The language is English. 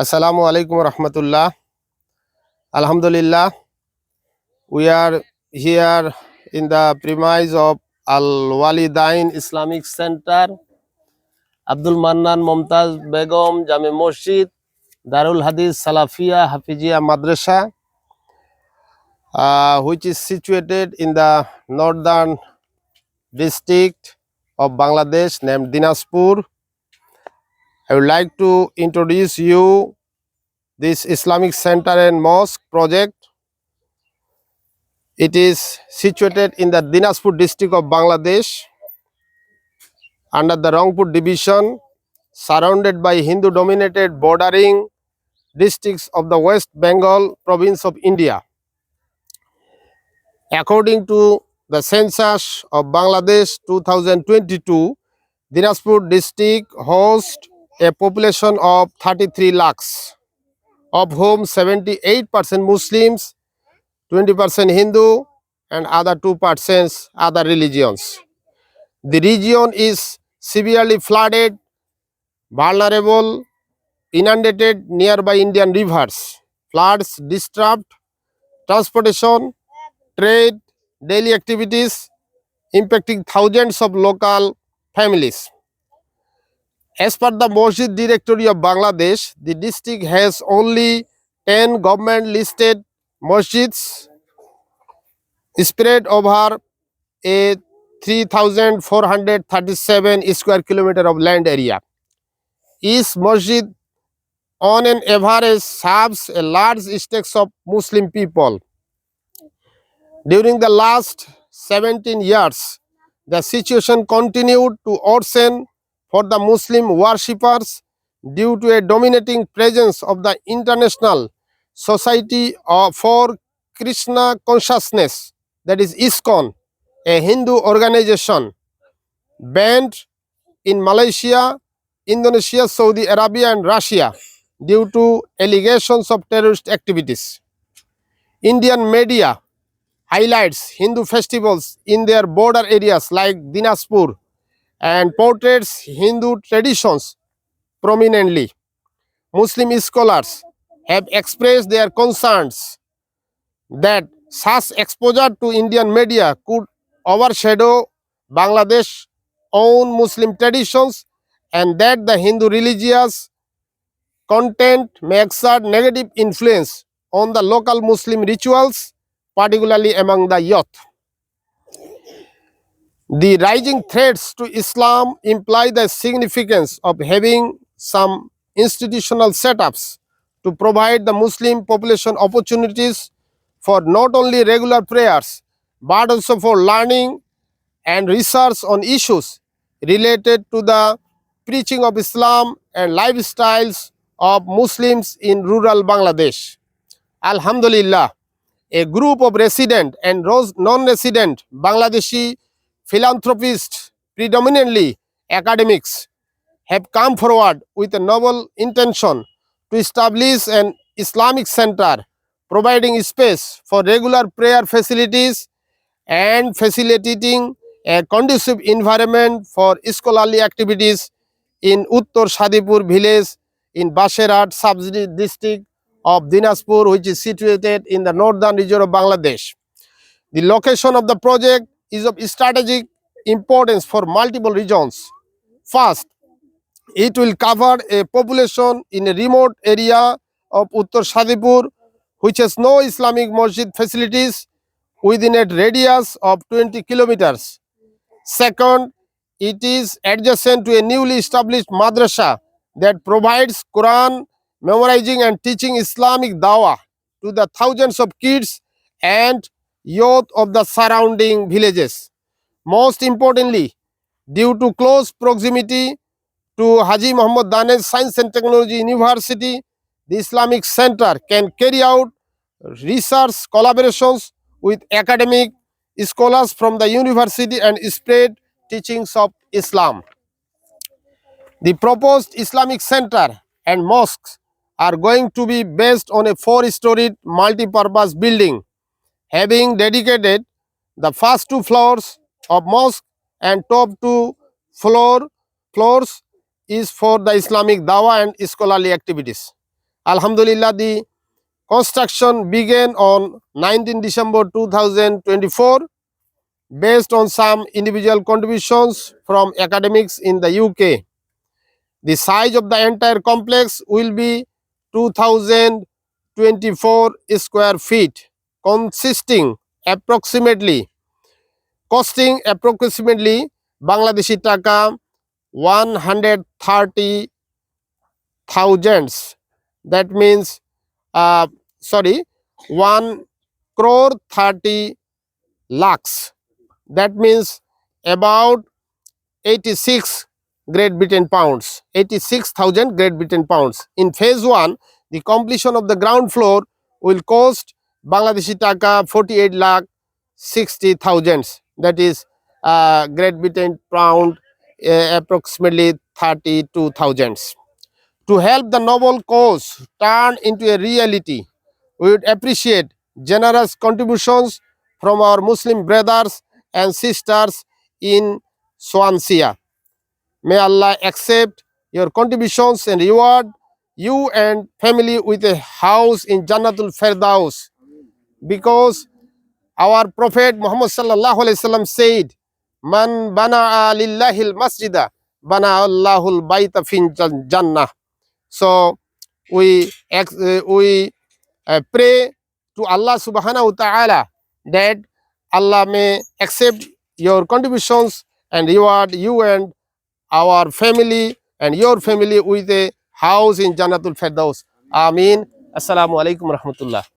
Assalamu alaikum rahmatullah. Alhamdulillah, we are here in the premise of Al Walidain Islamic Center, Abdul Mannan Mumtaz Begum Jami Masjid, Darul Hadith Salafia Hafizia Madrasa, which is situated in the northern district of Bangladesh named Dinaspur. I would like to introduce you this Islamic Center and Mosque project. It is situated in the Dinaspur district of Bangladesh under the Rangpur division, surrounded by Hindu-dominated bordering districts of the West Bengal province of India. According to the census of Bangladesh 2022, Dinaspur district hosts a population of 33 lakhs, of whom 78% Muslims, 20% Hindu, and other 2% other religions. The region is severely flooded, vulnerable, inundated nearby Indian rivers. Floods disrupt transportation, trade, daily activities, impacting thousands of local families. As per the Masjid Directory of Bangladesh, the district has only 10 government listed masjids spread over a 3,437 square kilometer of land area. Each masjid on an average serves a large stake of Muslim people. During the last 17 years, the situation continued to worsen for the Muslim worshippers due to a dominating presence of the International Society for Krishna Consciousness, that is ISKCON, a Hindu organization banned in Malaysia, Indonesia, Saudi Arabia, and Russia due to allegations of terrorist activities. Indian media highlights Hindu festivals in their border areas like Dinaspur and portrays Hindu traditions prominently. Muslim scholars have expressed their concerns that such exposure to Indian media could overshadow Bangladesh's own Muslim traditions and that the Hindu religious content may exert negative influence on the local Muslim rituals, particularly among the youth. The rising threats to Islam imply the significance of having some institutional setups to provide the Muslim population opportunities for not only regular prayers but also for learning and research on issues related to the preaching of Islam and lifestyles of Muslims in rural Bangladesh. Alhamdulillah, a group of resident and non-resident Bangladeshi philanthropists, predominantly academics, have come forward with a noble intention to establish an Islamic center providing space for regular prayer facilities and facilitating a conducive environment for scholarly activities in Uttar Shadipur village in Basherat sub-district of Dinaspur, which is situated in the northern region of Bangladesh. The location of the project is of strategic importance for multiple regions. First, it will cover a population in a remote area of Uttar Shadipur, which has no Islamic masjid facilities within a radius of 20 kilometers. Second, it is adjacent to a newly established madrasa that provides Quran memorizing and teaching Islamic dawah to the thousands of kids and youth of the surrounding villages. Most importantly, due to close proximity to Haji Muhammad Danes Science and Technology University, the Islamic Center can carry out research collaborations with academic scholars from the university and spread teachings of Islam. The proposed Islamic Center and mosques are going to be based on a four-storied multi-purpose building, having dedicated the first two floors of mosque and top two floors is for the Islamic dawah and scholarly activities. Alhamdulillah, the construction began on 19 December 2024 based on some individual contributions from academics in the UK. The size of the entire complex will be 2024 square feet, consisting approximately costing approximately Bangladeshi taka 130 thousands. That means, sorry, 1 crore 30 lakhs. That means about 86 Great Britain pounds, 86,000 Great Britain pounds. In phase 1, the completion of the ground floor will cost Bangladeshi taka 48 lakh 60 thousands. That is Great Britain pound, approximately 32 thousands. To help the noble cause turn into a reality, we would appreciate generous contributions from our Muslim brothers and sisters in Swansea. May Allah accept your contributions and reward you and family with a house in Jannatul Firdaus, because our Prophet Muhammad sallallahu alaihi wasallam said, "Man bana lillahil masjida, bana Allahul baita fin jannah." So we pray to Allah subhanahu wa ta'ala that Allah may accept your contributions and reward you and our family and your family with a house in Jannatul Firdaus. Ameen. Assalamu alaikum rahmatullah.